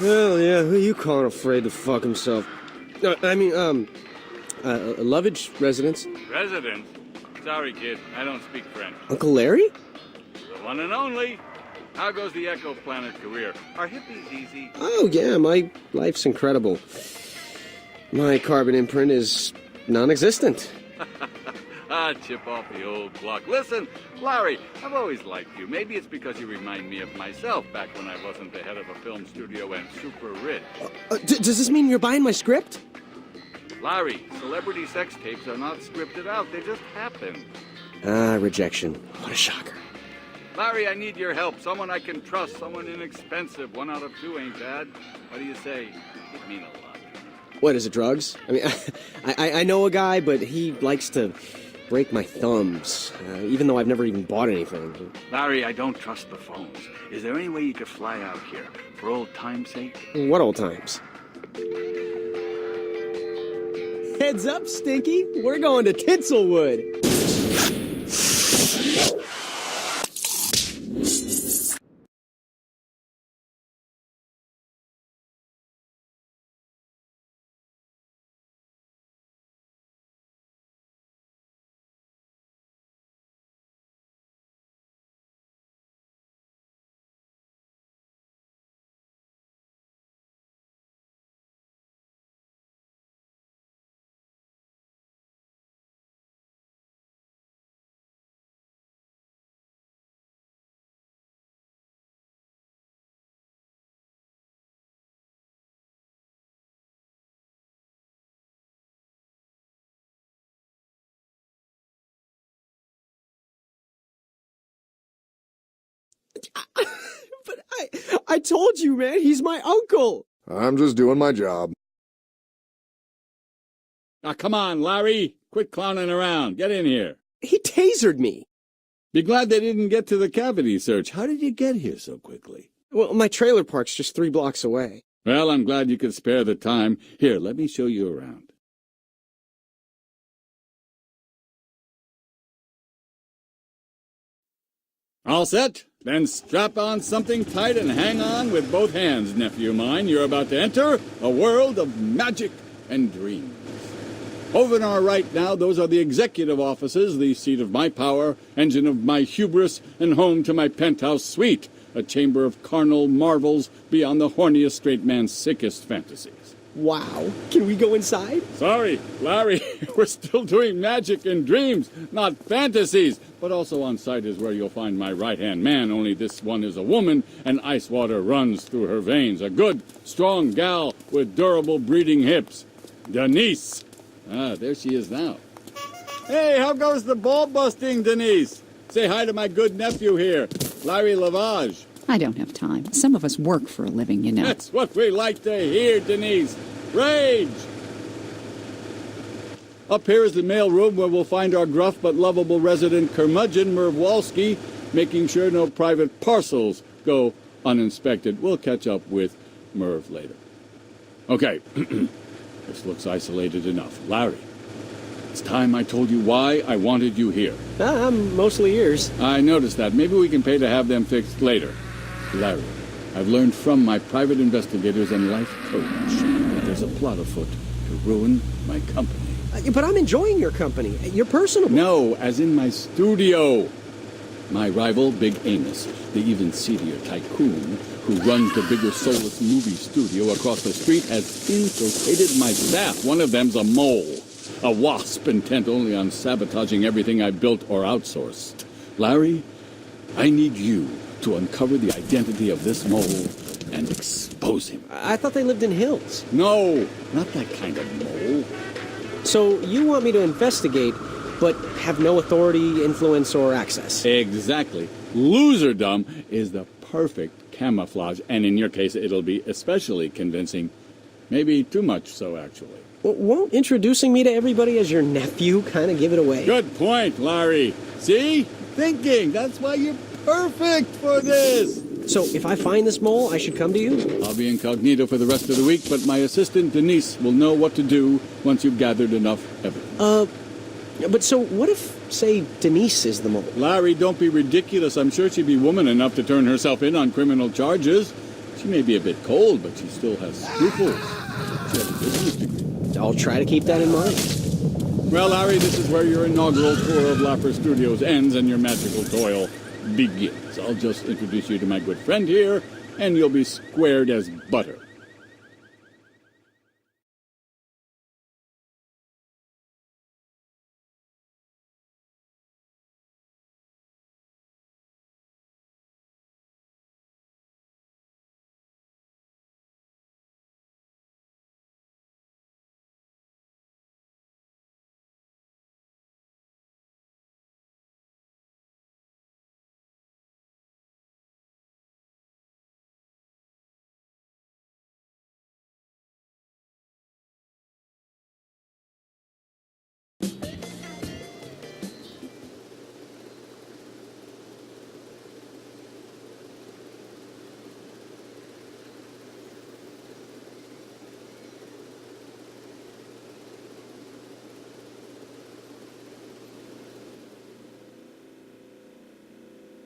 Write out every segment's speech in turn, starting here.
Well, yeah, who you calling afraid to fuck himself? Lovage residence. Residence? Sorry, kid, I don't speak French. Uncle Larry? The one and only. How goes the Echo Planet career? Are hippies easy? Oh, yeah, my life's incredible. My carbon imprint is non-existent. Chip off the old block. Listen, Larry, I've always liked you. Maybe it's because you remind me of myself back when I wasn't the head of a film studio and super rich. Does this mean you're buying my script? Larry, celebrity sex tapes are not scripted out. They just happen. Rejection. What a shocker. Larry, I need your help. Someone I can trust. Someone inexpensive. 1 out of 2 ain't bad. What do you say? It'd mean a lot. What, is it drugs? I mean, I know a guy, but he likes to break my thumbs, even though I've never even bought anything. Larry, I don't trust the phones. Is there any way you could fly out here, for old time's sake? What old times? Heads up, Stinky. We're going to Titselwood. But I told you, man, he's my uncle. I'm just doing my job. Now, come on, Larry. Quit clowning around. Get in here. He tasered me. Be glad they didn't get to the cavity search. How did you get here so quickly? Well, my trailer park's just 3 blocks away. Well, I'm glad you could spare the time. Here, let me show you around. All set? Then strap on something tight and hang on with both hands, nephew mine. You're about to enter a world of magic and dreams. Over on our right now, those are the executive offices, the seat of my power, engine of my hubris, and home to my penthouse suite, a chamber of carnal marvels beyond the horniest straight man's sickest fantasies. Wow. Can we go inside? Sorry, Larry, we're still doing magic and dreams, not fantasies. But also on site is where you'll find my right-hand man, only this one is a woman, and ice water runs through her veins. A good, strong gal with durable breeding hips. Denise. There she is now. Hey, how goes the ball busting, Denise? Say hi to my good nephew here, Larry Lavage. I don't have time. Some of us work for a living, you know. That's what we like to hear, Denise. Rage! Up here is the mail room where we'll find our gruff but lovable resident curmudgeon, Merv Walski, making sure no private parcels go uninspected. We'll catch up with Merv later. Okay, this looks isolated enough. Larry, it's time I told you why I wanted you here. I'm mostly yours. I noticed that. Maybe we can pay to have them fixed later. Larry, I've learned from my private investigators and life coach that there's a plot afoot to ruin my company. But I'm enjoying your company. You're personable. No, as in my studio. My rival, Big Amos, the even seedier tycoon who runs the bigger soulless movie studio across the street, has infiltrated my staff. One of them's a mole, a wasp intent only on sabotaging everything I built or outsourced. Larry, I need you to uncover the identity of this mole and expose him. I thought they lived in hills. No, not that kind of mole. So you want me to investigate, but have no authority, influence, or access? Exactly. Loserdom is the perfect camouflage, and in your case, it'll be especially convincing. Maybe too much so, actually. Well, won't introducing me to everybody as your nephew kind of give it away? Good point, Larry. See? Thinking. That's why you're perfect for this. So if I find this mole, I should come to you? I'll be incognito for the rest of the week, but my assistant, Denise, will know what to do once you've gathered enough evidence. But so what if, say, Denise is the mole? Larry, don't be ridiculous. I'm sure she'd be woman enough to turn herself in on criminal charges. She She may be a bit cold, but she still has scruples. She has a business degree. I'll try to keep that in mind. Well, Larry, this is where your inaugural tour of Lapper Studios ends and your magical toil begins. I'll just introduce you to my good friend here, and you'll be squared as butter.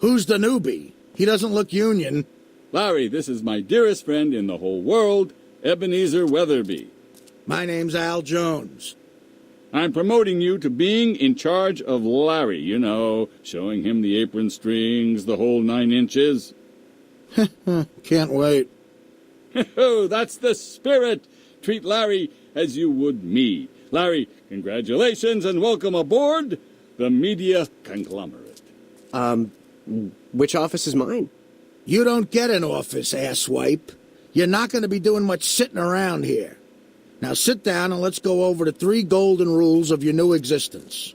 Who's the newbie? He doesn't look union. Larry, this is my dearest friend in the whole world, Ebenezer Weatherby. My name's Al Jones. I'm promoting you to being in charge of Larry, you know, showing him the apron strings, the whole 9 inches. Can't wait. Oh, that's the spirit. Treat Larry as you would me. Larry, congratulations and welcome aboard the media conglomerate. Which office is mine? You don't get an office, asswipe. You're not going to be doing much sitting around here. Now sit down and let's go over the 3 golden rules of your new existence.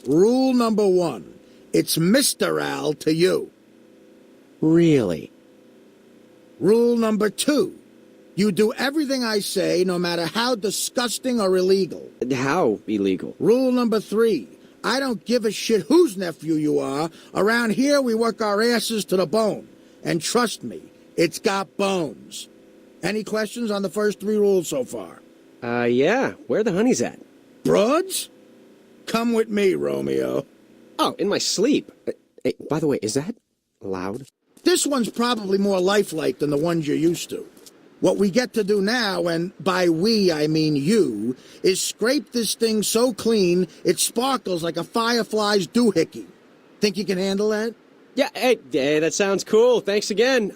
Rule number 1. It's Mr. Al to you. Really? Rule number 2. You do everything I say, no matter how disgusting or illegal. How illegal? Rule number 3. I don't give a shit whose nephew you are. Around here, we work our asses to the bone. And trust me, it's got bones. Any questions on the first 3 rules so far? Yeah. Where the honey's at? Broads? Come with me, Romeo. Oh, in my sleep. Hey, by the way, is that loud? This one's probably more lifelike than the ones you're used to. What we get to do now, and by we I mean you, is scrape this thing so clean it sparkles like a firefly's doohickey. Think you can handle that? Yeah, hey, that sounds cool. Thanks again.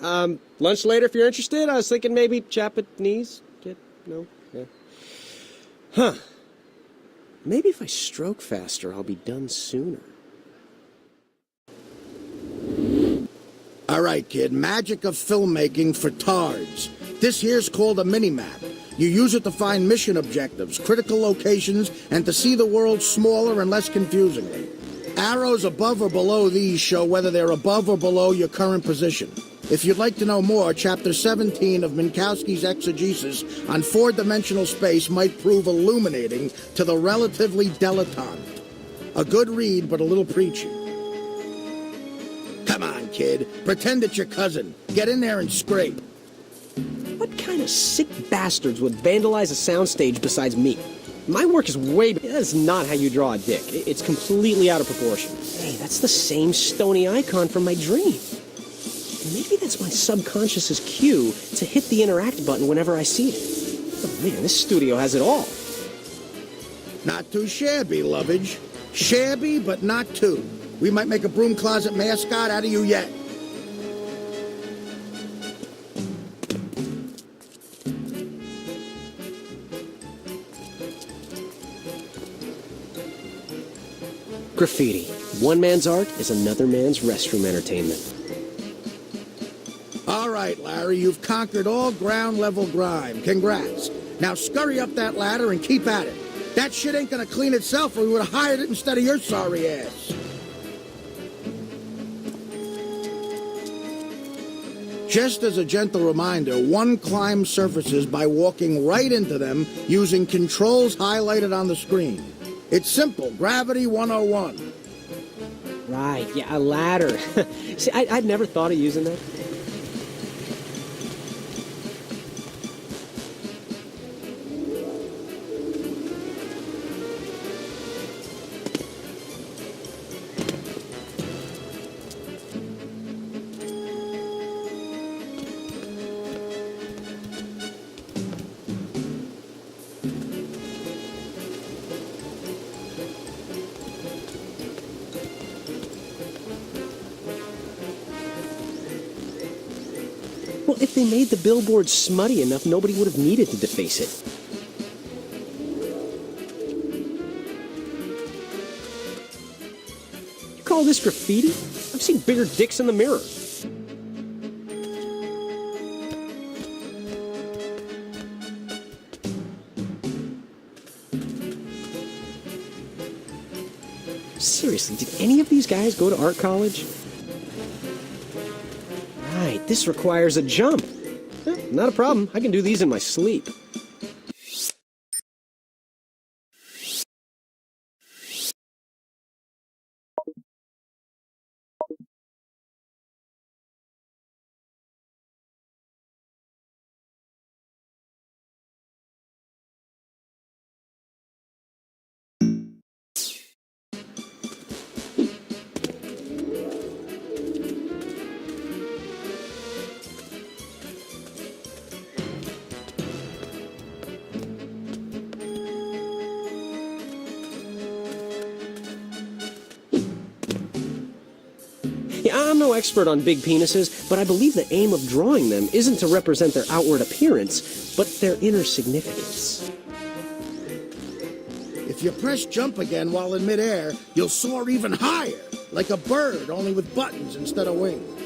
Lunch later if you're interested. I was thinking maybe Japanese. No? Yeah. Huh. Maybe if I stroke faster, I'll be done sooner. All right, kid, magic of filmmaking for tards. This here's called a mini-map. You use it to find mission objectives, critical locations, and to see the world smaller and less confusingly. Arrows above or below these show whether they're above or below your current position. If you'd like to know more, Chapter 17 of Minkowski's exegesis on 4-dimensional space might prove illuminating to the relatively dilettante. A good read, but a little preachy. Come on, kid. Pretend it's your cousin. Get in there and scrape. What kind of sick bastards would vandalize a soundstage besides me? My work is way... That's not how you draw a dick. It's completely out of proportion. Hey, that's the same stony icon from my dream. Maybe that's my subconscious's cue to hit the interact button whenever I see it. Oh man, this studio has it all. Not too shabby, lovage. Shabby, but not too. We might make a broom closet mascot out of you yet. Graffiti. One man's art is another man's restroom entertainment. All right, Larry, you've conquered all ground-level grime. Congrats. Now scurry up that ladder and keep at it. That shit ain't gonna clean itself or we would have hired it instead of your sorry ass. Just as a gentle reminder, one climbs surfaces by walking right into them using controls highlighted on the screen. It's simple, Gravity 101. Right, yeah, a ladder. See, I'd never thought of using that. if they made the billboard smutty enough, nobody would have needed to deface it. You call this graffiti? I've seen bigger dicks in the mirror. Seriously, did any of these guys go to art college? Right, this requires a jump. Not a problem. I can do these in my sleep. Yeah, I'm no expert on big penises, but I believe the aim of drawing them isn't to represent their outward appearance, but their inner significance. If you press jump again while in midair, you'll soar even higher, like a bird, only with buttons instead of wings.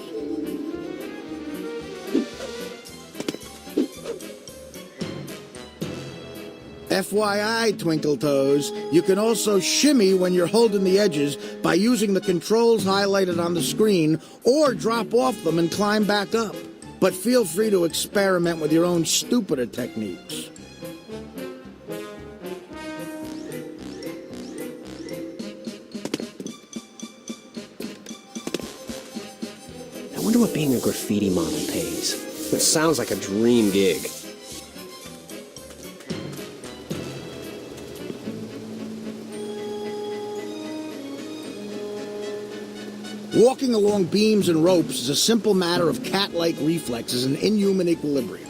FYI, Twinkle Toes, you can also shimmy when you're holding the edges by using the controls highlighted on the screen, or drop off them and climb back up. But feel free to experiment with your own stupider techniques. I wonder what being a graffiti model pays. It sounds like a dream gig. Walking along beams and ropes is a simple matter of cat-like reflexes and inhuman equilibrium.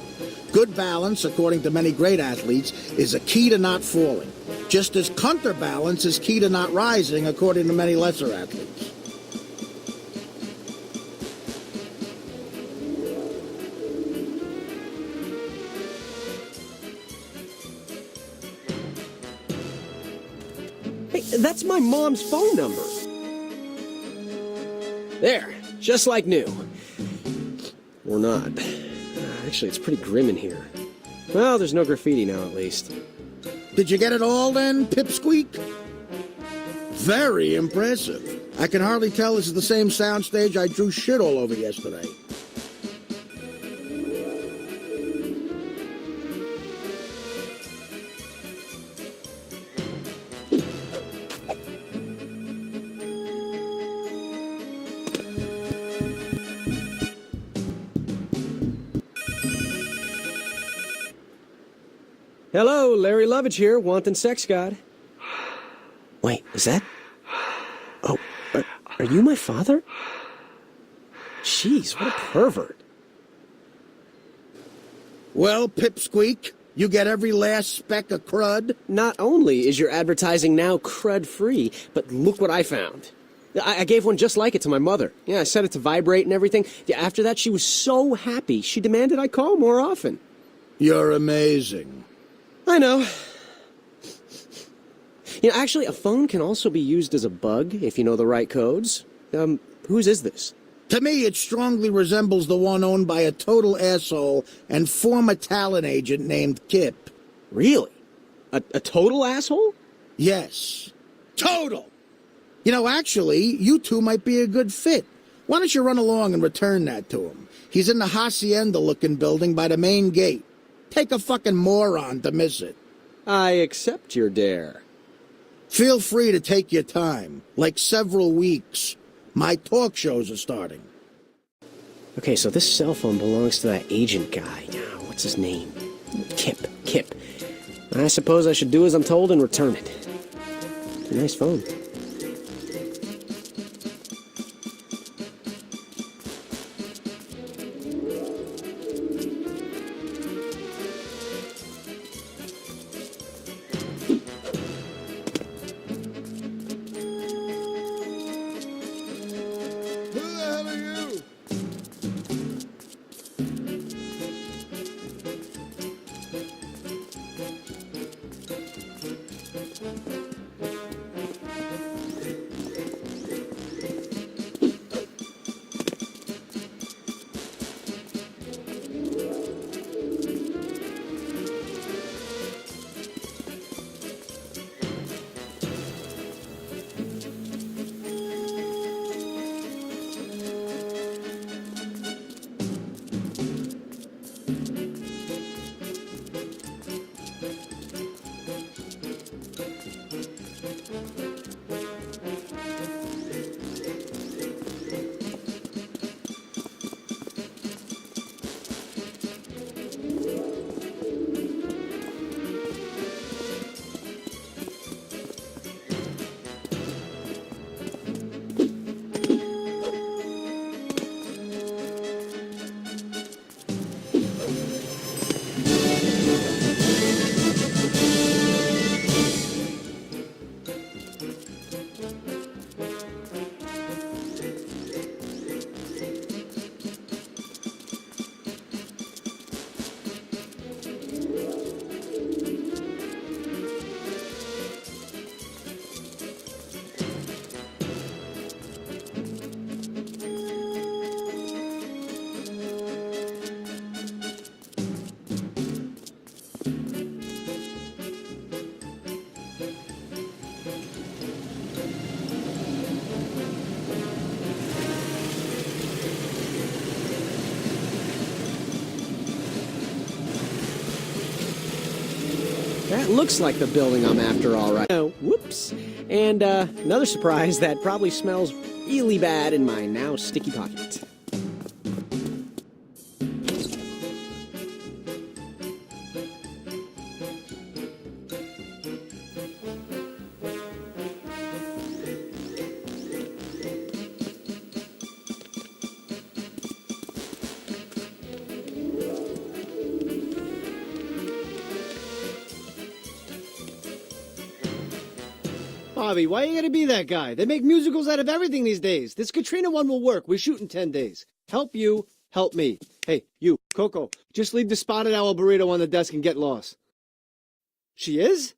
Good balance, according to many great athletes, is a key to not falling, just as counterbalance is key to not rising, according to many lesser athletes. Hey, that's my mom's phone number. There, just like new. Or not. Actually, it's pretty grim in here. Well, there's no graffiti now, at least. Did you get it all then, Pipsqueak? Very impressive. I can hardly tell this is the same soundstage I drew shit all over yesterday. Hello, Larry Lovitch here, wanton sex god. Wait, is that? Oh, are you my father? Jeez, what a pervert. Well, Pipsqueak, you get every last speck of crud? Not only is your advertising now crud-free, but look what I found. I gave one just like it to my mother. Yeah, I set it to vibrate and everything. Yeah, after that, she was so happy, she demanded I call more often. You're amazing. I know. You know, actually, a phone can also be used as a bug, if you know the right codes. Whose is this? To me, it strongly resembles the one owned by a total asshole and former talent agent named Kip. Really? A total asshole? Yes. Total! You know, actually, you two might be a good fit. Why don't you run along and return that to him? He's in the hacienda-looking building by the main gate. Take a fucking moron to miss it. I accept your dare. Feel free to take your time, like several weeks. My talk shows are starting. Okay, so this cell phone belongs to that agent guy. Now, what's his name? Kip. I suppose I should do as I'm told and return it. It's a nice phone. That looks like the building I'm after, all right. Oh, whoops. And another surprise that probably smells really bad in my now sticky pocket. Bobby, why you gotta be that guy? They make musicals out of everything these days. This Katrina one will work. We shoot in 10 days. Help you, help me. Hey, you, Coco, just leave the spotted owl burrito on the desk and get lost. She is?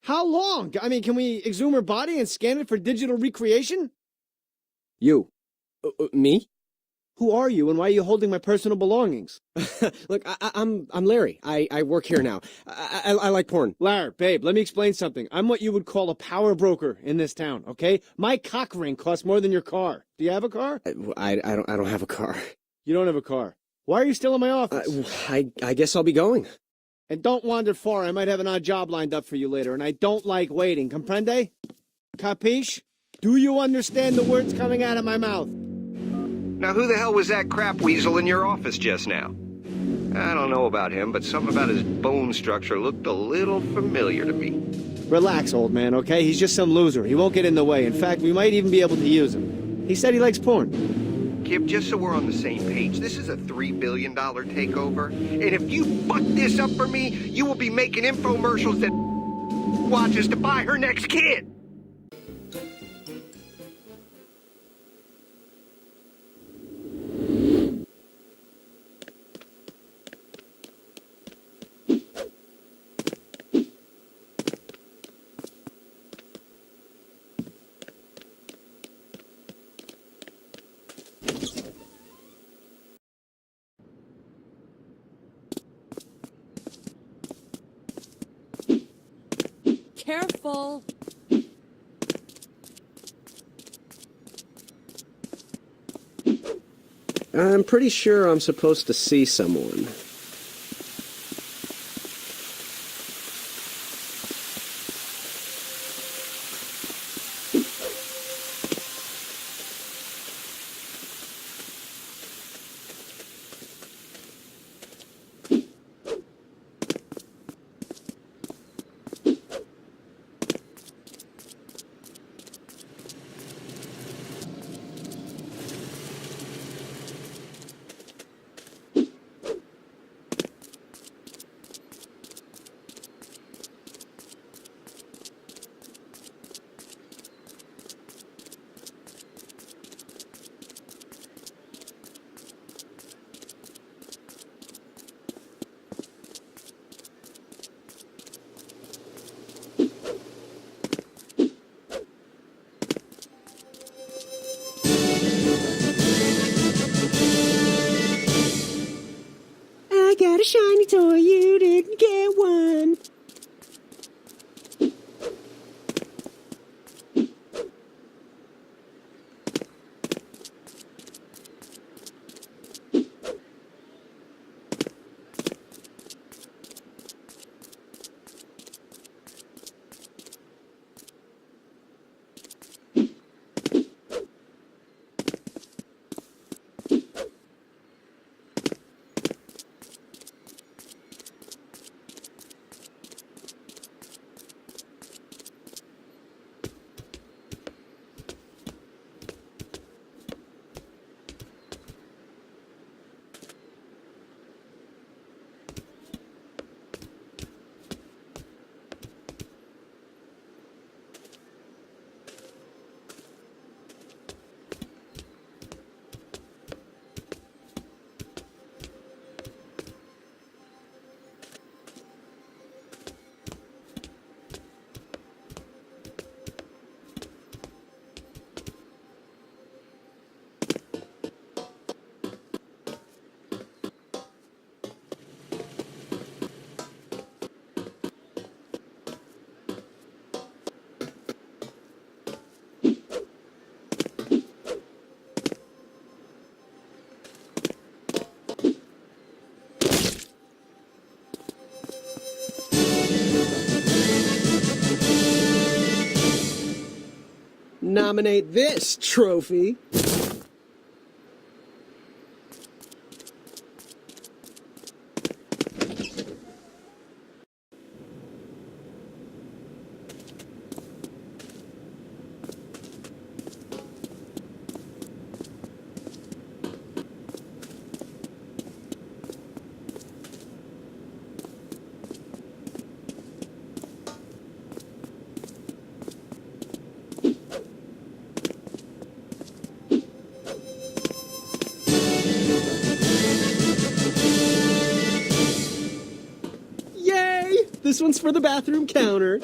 How long? I mean, can we exhume her body and scan it for digital recreation? You. Me? Who are you and why are you holding my personal belongings? Look, I'm Larry. I work here now. I like porn. Larry, babe, let me explain something. I'm what you would call a power broker in this town, okay? My cock ring costs more than your car. Do you have a car? I don't have a car. You don't have a car. Why are you still in my office? I guess I'll be going. And don't wander far. I might have an odd job lined up for you later, and I don't like waiting. Comprende? Capiche? Do you understand the words coming out of my mouth? Now, who the hell was that crap weasel in your office just now? I don't know about him, but something about his bone structure looked a little familiar to me. Relax, old man, okay? He's just some loser. He won't get in the way. In fact, we might even be able to use him. He said he likes porn. Kip, just so we're on the same page, this is a $3 billion takeover. And if you fuck this up for me, you will be making infomercials that watches to buy her next kid. Careful. I'm pretty sure I'm supposed to see someone. Nominate this trophy. This one's for the bathroom counter.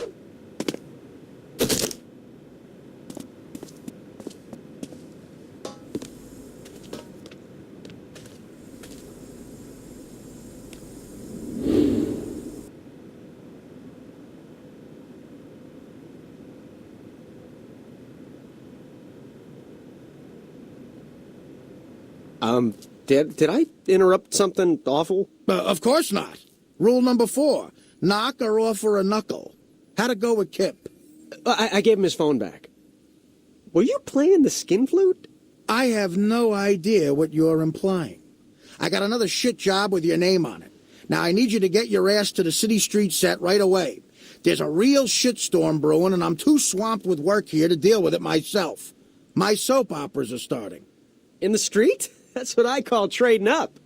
Did I interrupt something awful? Of course not. Rule number 4. Knock or offer a knuckle. How'd it go with Kip? I gave him his phone back. Were you playing the skin flute? I have no idea what you're implying. I got another shit job with your name on it. Now I need you to get your ass to the City Street set right away. There's a real shitstorm brewing, and I'm too swamped with work here to deal with it myself. My soap operas are starting. In the street? That's what I call trading up.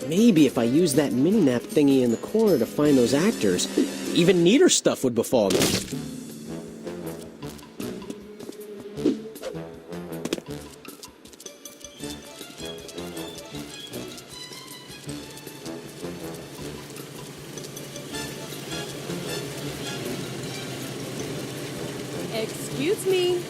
Maybe if I used that mini-map thingy in the corner to find those actors, even neater stuff would befall me. Excuse me.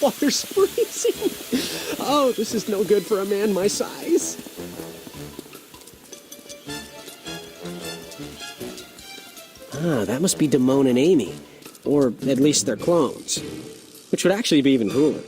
Water's freezing. Oh, this is no good for a man my size. Ah, that must be Damone and Amy. Or at least their clones. Which would actually be even cooler.